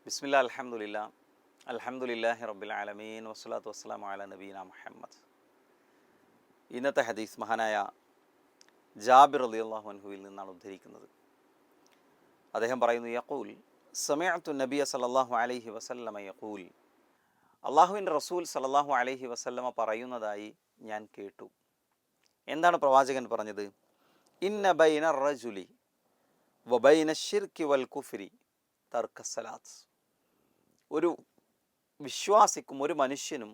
ബിസ്മില്ലാ അൽഹംദുലില്ലാ അൽഹംദുലില്ലാഹി റബ്ബിൽ ആലമീൻ വസ്സലാത്തു വസ്സലാമു അലാ നബീന മുഹമ്മദ്. ഇന്നത്തെ ഹദീസ് മഹാനായ ജാബിർ റളിയല്ലാഹു അൻഹുവിൽ നിന്നാണ് ഉദ്ധരിക്കുന്നത്. അദ്ദേഹം പറയുന്നു, യഖൂൽ സമഅതു നബിയ സല്ലല്ലാഹു അലൈഹി വസല്ലമ യഖൂൽ, അള്ളാഹുവിൻ്റെ റസൂൽ സല്ലല്ലാഹു അലൈഹി വസല്ലമ പറയുന്നതായി ഞാൻ കേട്ടു. എന്താണ് പ്രവാചകൻ പറഞ്ഞത്? ഇന്ന ബൈന റജുലി വബൈന ശിർക്കി വൽ കുഫ്രി തർക്ക സലാത്ത്. ഒരു വിശ്വാസിക്കും ഒരു മനുഷ്യനും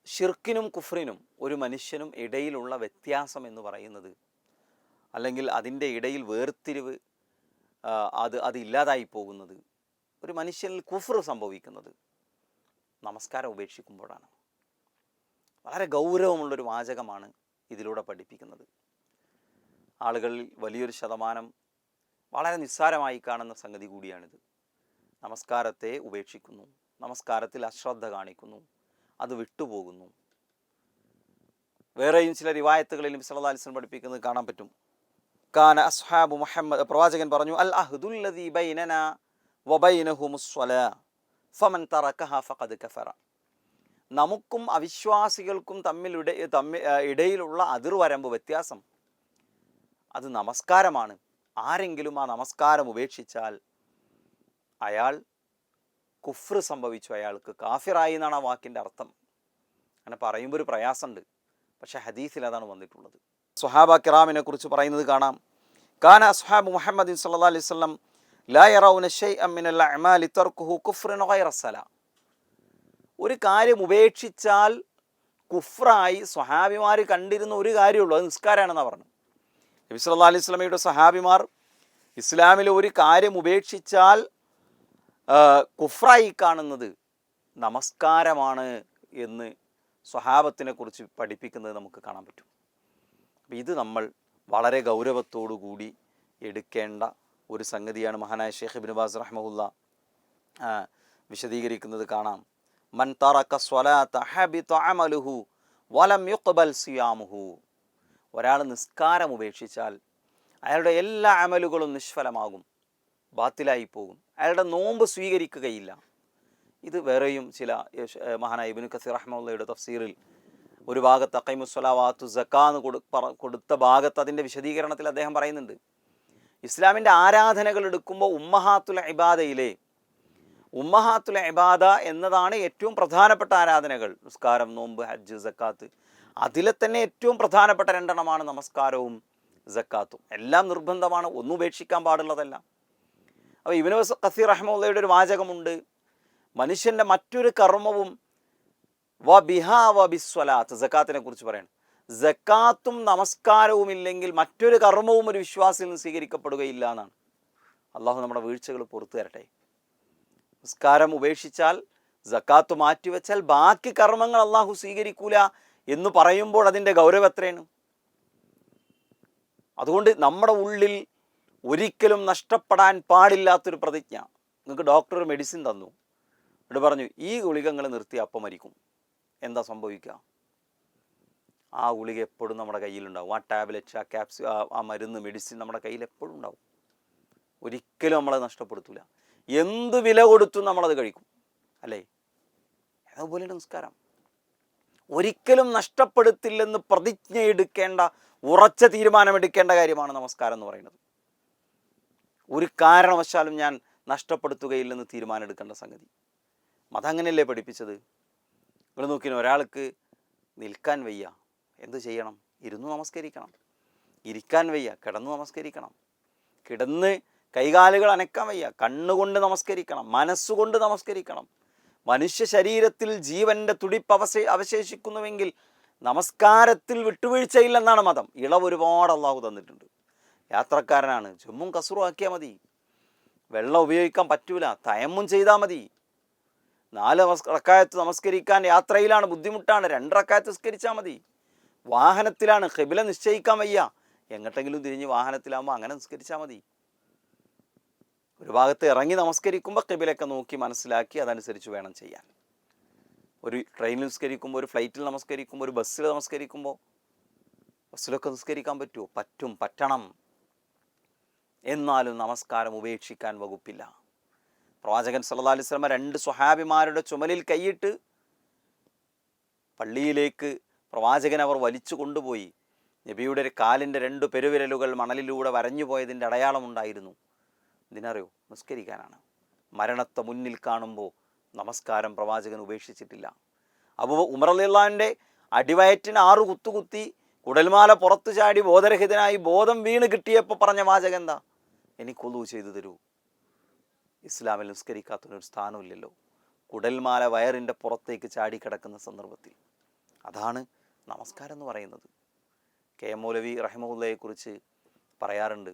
ഷിർക്കിനും കുഫ്രിനും ഒരു മനുഷ്യനും ഇടയിലുള്ള വ്യത്യാസം എന്ന് പറയുന്നത്, അല്ലെങ്കിൽ അതിൻ്റെ ഇടയിൽ വേർതിരിവ് അതില്ലാതായി പോകുന്നത്, ഒരു മനുഷ്യനിൽ കുഫ്ർ സംഭവിക്കുന്നത് നമസ്കാരം ഉപേക്ഷിക്കുമ്പോഴാണ്. വളരെ ഗൗരവമുള്ളൊരു വാചകമാണ് ഇതിലൂടെ പഠിപ്പിക്കുന്നത്. ആളുകളിൽ വലിയൊരു ശതമാനം വളരെ നിസ്സാരമായി കാണുന്ന സംഗതി കൂടിയാണിത്. നമസ്കാരത്തെ ഉപേക്ഷിക്കുന്നു, നമസ്കാരത്തിൽ അശ്രദ്ധ കാണിക്കുന്നു, അത് വിട്ടുപോകുന്നു. വേറെയും ചില റിവായത്തുകളിൽ നബി സല്ലല്ലാഹു അലൈഹി വസല്ലം പഠിപ്പിക്കുന്നത് കാണാൻ പറ്റും. കാന അസ്ഹാബു മുഹമ്മദ്, പ്രവാചകൻ പറഞ്ഞു, അൽ അഹ്ദുല്ലദീ ബൈനനാ വബൈനഹുമുസ് സ്വലാ ഫമൻ തറകഹ ഫഖദ് കഫറ. നമുക്കും അവിശ്വാസികൾക്കും ഇടയിലുള്ള അതിർവരമ്പ് വ്യത്യാസം അത് നമസ്കാരമാണ്. ആരെങ്കിലും ആ നമസ്കാരം ഉപേക്ഷിച്ചാൽ അയാൾ കുഫ്ർ സംഭവിച്ചു, അയാൾക്ക് കാഫിറായി എന്നാണ് ആ വാക്കിൻ്റെ അർത്ഥം. അങ്ങനെ പറയുമ്പോൾ ഒരു പ്രയാസമുണ്ട്, പക്ഷേ ഹദീസിൽ അതാണ് വന്നിട്ടുള്ളത്. സ്വഹാബ കിറാമിനെ കുറിച്ച് പറയുന്നത് കാണാം. കാന അസ്ഹാബു മുഹമ്മദിൻ സല്ലല്ലാഹു അലൈഹി വസല്ലം ലാ യറൗന ശൈഅൻ മിനൽ അഅമാലി തർക്കുഹു കുഫ്റൻ ഗൈറ സലാ. ഒരു കാര്യം ഉപേക്ഷിച്ചാൽ കുഫ്റായി സ്വഹാബിമാർ കണ്ടിരുന്ന ഒരു കാര്യമുള്ളൂ, അത് നിസ്കാരമാണെന്നാണ് പറഞ്ഞു. നബി സല്ലല്ലാഹു അലൈഹി വസല്ലമയുടെ സ്വഹാബിമാർ ഇസ്ലാമിൽ ഒരു കാര്യം ഉപേക്ഷിച്ചാൽ കുഫ്റായി കാണുന്നത് നമസ്കാരമാണ് എന്ന് സ്വഹാബത്തിനെ കുറിച്ച് പഠിപ്പിക്കുന്നത് നമുക്ക് കാണാൻ പറ്റും. അപ്പം ഇത് നമ്മൾ വളരെ ഗൗരവത്തോടു കൂടി എടുക്കേണ്ട ഒരു സംഗതിയാണ്. മഹാനായ ഷെയ്ഖ് ഇബ്നു ബാസ് റഹ്മഹുല്ല വിശദീകരിക്കുന്നത് കാണാം. മൻ തറക സ്വലാത്ത ഹബിത അമലുഹു വലം യുഖ്ബൽ സിയാമുഹു. ഒരാൾ നിസ്കാരം ഉപേക്ഷിച്ചാൽ അയാളുടെ എല്ലാ അമലുകളും നിഷ്ഫലമാകും, ബാത്തിലായി പോകും, അയാളുടെ നോമ്പ് സ്വീകരിക്കുകയില്ല. ഇത് വേറെയും ചില മഹാനായ ഇബ്നു കസീർ റഹ്മത്തുള്ളാഹിയുടെ തഫ്സീറിൽ ഒരു ഭാഗത്ത് അഖീമുസ് സ്വലാവാത്തു സക്കാന്ന് കൊടുത്ത ഭാഗത്ത് അതിൻ്റെ വിശദീകരണത്തിൽ അദ്ദേഹം പറയുന്നുണ്ട്, ഇസ്ലാമിൻ്റെ ആരാധനകൾ എടുക്കുമ്പോൾ ഉമ്മഹാത്തുൽ ഇബാദ എന്നതാണ് ഏറ്റവും പ്രധാനപ്പെട്ട ആരാധനകൾ. നിസ്കാരം, നോമ്പ്, ഹജ്ജ്, സക്കാത്ത്. അതിലെ തന്നെ ഏറ്റവും പ്രധാനപ്പെട്ട രണ്ടെണ്ണമാണ് നമസ്കാരവും സക്കാത്തും. എല്ലാം നിർബന്ധമാണ്, ഒന്നും ഉപേക്ഷിക്കാൻ പാടുള്ളതല്ല. അപ്പോൾ ഇബ്നു കസീർ റഹ്മത്തുള്ളാഹിയുടെ ഒരു വാചകമുണ്ട്, മനുഷ്യൻ്റെ മറ്റൊരു കർമ്മവും ബിസ്വലാത്ത്, സക്കാത്തിനെ കുറിച്ച് പറയണം, സക്കാത്തും നമസ്കാരവും ഇല്ലെങ്കിൽ മറ്റൊരു കർമ്മവും ഒരു വിശ്വാസിയിൽ നിന്ന് സ്വീകരിക്കപ്പെടുകയില്ല എന്നാണ്. അള്ളാഹു നമ്മുടെ വീഴ്ചകൾ പുറത്തു തരട്ടെ. നിസ്കാരം ഉപേക്ഷിച്ചാൽ, സക്കാത്ത് മാറ്റിവെച്ചാൽ ബാക്കി കർമ്മങ്ങൾ അള്ളാഹു സ്വീകരിക്കൂല എന്ന് പറയുമ്പോൾ അതിൻ്റെ ഗൗരവം എത്രയാണ്? അതുകൊണ്ട് നമ്മുടെ ഉള്ളിൽ ഒരിക്കലും നഷ്ടപ്പെടാൻ പാടില്ലാത്തൊരു പ്രതിജ്ഞ. നിങ്ങൾക്ക് ഡോക്ടർ മെഡിസിൻ തന്നു, എന്നിട്ട് പറഞ്ഞു ഈ ഗുളികങ്ങൾ നിർത്തി അപ്പം മരിക്കും. എന്താ സംഭവിക്കുക? ആ ഗുളിക എപ്പോഴും നമ്മുടെ കയ്യിലുണ്ടാവും. ആ ടാബ്ലറ്റ്, ആ ക്യാപ്സ്യൂ, ആ മരുന്ന്, മെഡിസിൻ നമ്മുടെ കയ്യിൽ എപ്പോഴും ഉണ്ടാവും. ഒരിക്കലും നമ്മളത് നഷ്ടപ്പെടുത്തില്ല. എന്ത് വില കൊടുത്തും നമ്മളത് കഴിക്കും, അല്ലേ? അതുപോലെയാണ് നിസ്കാരം. ഒരിക്കലും നഷ്ടപ്പെടുത്തില്ലെന്ന് പ്രതിജ്ഞ എടുക്കേണ്ട, ഉറച്ച തീരുമാനമെടുക്കേണ്ട കാര്യമാണ് നമസ്കാരം എന്ന് പറയുന്നത്. ഒരു കാരണവശാലും ഞാൻ നഷ്ടപ്പെടുത്തുകയില്ലെന്ന് തീരുമാനം എടുക്കേണ്ട സംഗതി. മതം അങ്ങനെയല്ലേ പഠിപ്പിച്ചത്? നിങ്ങൾ നോക്കിന്, ഒരാൾക്ക് നിൽക്കാൻ വയ്യ, എന്ത് ചെയ്യണം? ഇരുന്ന് നമസ്കരിക്കണം. ഇരിക്കാൻ വയ്യ, കിടന്ന് നമസ്കരിക്കണം. കിടന്ന് കൈകാലുകൾ അനക്കാൻ വയ്യ, കണ്ണുകൊണ്ട് നമസ്കരിക്കണം, മനസ്സുകൊണ്ട് നമസ്കരിക്കണം. മനുഷ്യ ശരീരത്തിൽ ജീവൻ്റെ തുടിപ്പ് അവശേഷിക്കുന്നുവെങ്കിൽ നമസ്കാരത്തിൽ വിട്ടുവീഴ്ചയില്ലെന്നാണ് മതം. ഇളവ് ഒരുപാട് അള്ളാഹു തന്നിട്ടുണ്ട്. യാത്രക്കാരനാണ്, ജമ്മും കസറും ആക്കിയാൽ മതി. വെള്ളം ഉപയോഗിക്കാൻ പറ്റൂല, തയമ്മും ചെയ്താൽ മതി. 4 റക്അത്ത് നമസ്കരിക്കാൻ യാത്രയിലാണ്, ബുദ്ധിമുട്ടാണ്, 2 റക്അത്ത് നിസ്കരിച്ചാൽ മതി. വാഹനത്തിലാണ്, ഖിബ്ല നിശ്ചയിക്കാൻ വയ്യ, എങ്ങോട്ടെങ്കിലും തിരിഞ്ഞ് വാഹനത്തിലാകുമ്പോൾ അങ്ങനെ നിസ്കരിച്ചാൽ മതി. ഒരു ഭാഗത്ത് ഇറങ്ങി നമസ്കരിക്കുമ്പോൾ ഖിബ്ലയൊക്കെ നോക്കി മനസ്സിലാക്കി അതനുസരിച്ച് വേണം ചെയ്യാൻ. ഒരു ട്രെയിനിൽ നിസ്കരിക്കുമ്പോൾ, ഒരു ഫ്ലൈറ്റിൽ നമസ്കരിക്കുമ്പോൾ, ഒരു ബസ്സിൽ നമസ്കരിക്കുമ്പോൾ, ബസ്സിലൊക്കെ നിസ്കരിക്കാൻ പറ്റുമോ? പറ്റണം. എന്നാലും നമസ്കാരം ഉപേക്ഷിക്കാൻ വകുപ്പില്ല. പ്രവാചകൻ സല്ലല്ലാഹു അലൈഹി വസല്ലം 2 സ്വഹാബിമാരുടെ ചുമലിൽ കൈയിട്ട് പള്ളിയിലേക്ക് പ്രവാചകൻ അവർ വലിച്ചു കൊണ്ടുപോയി. നബിയുടെ കാലിൻ്റെ 2 പെരുവിരലുകൾ മണലിലൂടെ വരഞ്ഞു പോയതിൻ്റെ അടയാളമുണ്ടായിരുന്നു. ഇതിനറിയോ? നിസ്കരിക്കാനാണ്. മരണത്തെ മുന്നിൽ കാണുമ്പോൾ നമസ്കാരം പ്രവാചകൻ ഉപേക്ഷിച്ചിട്ടില്ല. അപ്പോൾ ഉമർ റളിയല്ലാഹുവിൻ്റെ അടിവയറ്റിന് 6 കുത്തുകുത്തി കുടൽമാല പുറത്തു ചാടി ബോധരഹിതനായി ബോധം വീണ് കിട്ടിയപ്പോൾ പറഞ്ഞ വാചകം എന്താ? എനിക്ക് ഒളു ചെയ്തു തരൂ. ഇസ്ലാമിൽ നിസ്കരിക്കാത്തൊരു സ്ഥാനമില്ലല്ലോ. കുടൽമാല വയറിൻ്റെ പുറത്തേക്ക് ചാടിക്കിടക്കുന്ന സന്ദർഭത്തിൽ. അതാണ് നമസ്കാരം എന്ന് പറയുന്നത്. കെ എം മൗലവി റഹിമഹുല്ലയെക്കുറിച്ച് പറയാറുണ്ട്,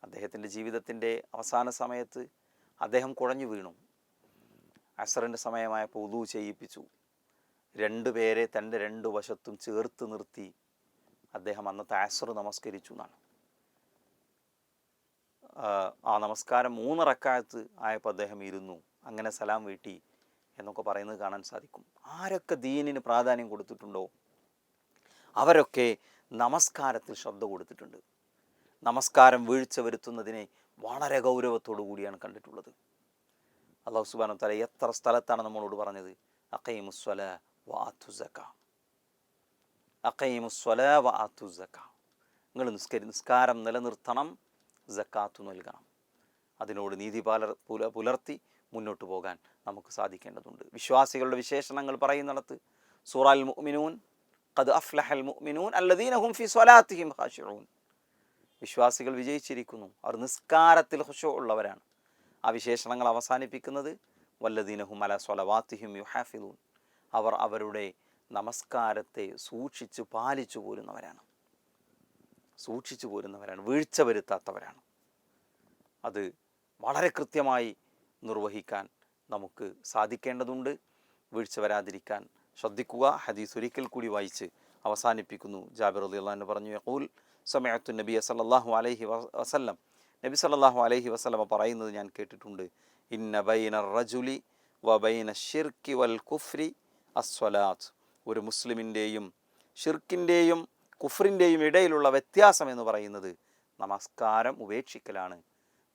അദ്ദേഹത്തിൻ്റെ ജീവിതത്തിൻ്റെ അവസാന സമയത്ത് അദ്ദേഹം കുഴഞ്ഞു വീണു. അസറിൻ്റെ സമയമായപ്പോൾ ഉളു ചെയ്യിപ്പിച്ചു. 2 പേരെ തൻ്റെ 2 വശത്തും ചേർത്ത് നിർത്തി അദ്ദേഹം അന്നത്തെ അസർ നമസ്കരിച്ചു എന്നാണ്. ആ നമസ്കാരം 3 റക്അത്ത് ആയപ്പോൾ അദ്ദേഹം ഇരുന്നു. അങ്ങനെ സലാം വീട്ടി എന്നൊക്കെ പറയുന്നത് കാണാൻ സാധിക്കും. ആരൊക്കെ ദീനിന് പ്രാധാന്യം കൊടുത്തിട്ടുണ്ടോ അവരൊക്കെ നമസ്കാരത്തിൽ ശ്രദ്ധ കൊടുത്തിട്ടുണ്ട്. നമസ്കാരം വീഴ്ച വരുത്തുന്നതിനെ വളരെ ഗൗരവത്തോടു കൂടിയാണ് കണ്ടിട്ടുള്ളത്. അല്ലാഹു സുബ്ഹാനഹു വ തആല എത്ര സ്ഥലത്താണ് നമ്മളോട് പറഞ്ഞത്, അഖീമുസ്സലാ വആതു സക്കാ, അഖീമുസ്സലാ വആതു സക്കാ. നിങ്ങൾ നിസ്കാരം നിലനിർത്തണം, സക്കാത്ത് നൽകണം. അതിനോട് നീതി പുലർത്തി മുന്നോട്ട് പോകാൻ നമുക്ക് സാധിക്കേണ്ടതുണ്ട്. വിശ്വാസികളുടെ വിശേഷണങ്ങൾ പറയുന്നിടത്ത് സൂറ അൽ മുഅ്മിനൂൻ ഖദ് അഫ്ലഹൽ മുഅ്മിനൂൻ അല്ലദീന ഹും ഫീ സ്വലാത്തിഹിം ഖാശിഊൻ. വിശ്വാസികൾ വിജയിച്ചിരിക്കുന്നു, അവർ നിസ്കാരത്തിൽ ഖുശൂ ഉള്ളവരാണ്. ആ വിശേഷണങ്ങൾ അവസാനിപ്പിക്കുന്നത് വല്ലദീന ഹും അലാ സ്വലവാത്തിഹിം യുഹാഫിദൂൻ. അവർ അവരുടെ നമസ്കാരത്തെ സൂക്ഷിച്ചു പാലിച്ചു പോരുന്നവരാണ്, വീഴ്ച വരുത്താത്തവരാണ്. അത് വളരെ കൃത്യമായി നിർവഹിക്കാൻ നമുക്ക് സാധിക്കേണ്ടതുണ്ട്. വീഴ്ച വരാതിരിക്കാൻ ശ്രദ്ധിക്കുക. ഹദീസ് ഒരിക്കൽ കൂടി വായിച്ച് അവസാനിപ്പിക്കുന്നു. ജാബിർ റളിയല്ലാഹു അൻഹു പറഞ്ഞു, യഖൂൽ സമഅതു നബിയ സല്ലല്ലാഹു അലൈഹി വസല്ലം, നബി സല്ലല്ലാഹു അലൈഹി വസല്ലം പറയുന്നത് ഞാൻ കേട്ടിട്ടുണ്ട്, ഇന്ന ബൈനർ റജുലി വ ബൈന ശിർക്കി വൽ കുഫ്രി അസ്വലാത്ത്. ഒരു മുസ്ലിമിൻ്റെയും ഷിർക്കിൻ്റെയും കുഫ്രിൻ്റെയും ഇടയിലുള്ള വ്യത്യാസം എന്ന് പറയുന്നത് നമസ്കാരം ഉപേക്ഷിക്കലാണ്.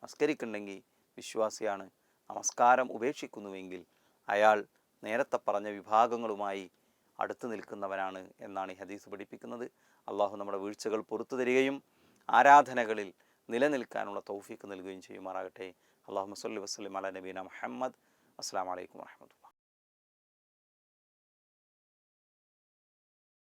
നമസ്കരിക്കുന്നുണ്ടെങ്കിൽ വിശ്വാസിയാണ്. നമസ്കാരം ഉപേക്ഷിക്കുന്നുവെങ്കിൽ അയാൾ നേരത്തെ പറഞ്ഞ വിഭാഗങ്ങളുമായി അടുത്ത് നിൽക്കുന്നവനാണ് എന്നാണ് ഈ ഹദീസ് പഠിപ്പിക്കുന്നത്. അള്ളാഹു നമ്മുടെ വീഴ്ചകൾ പുറത്തു തരികയും ആരാധനകളിൽ നിലനിൽക്കാനുള്ള തൗഫീക്ക് നൽകുകയും ചെയ്യുമാറാകട്ടെ. അല്ലാഹുമ്മ സ്വല്ലി വസല്ലിം അലാ നബീന മുഹമ്മദ്. അസ്സലാമു അലൈക്കും വറഹ്മത്തുള്ളാഹി.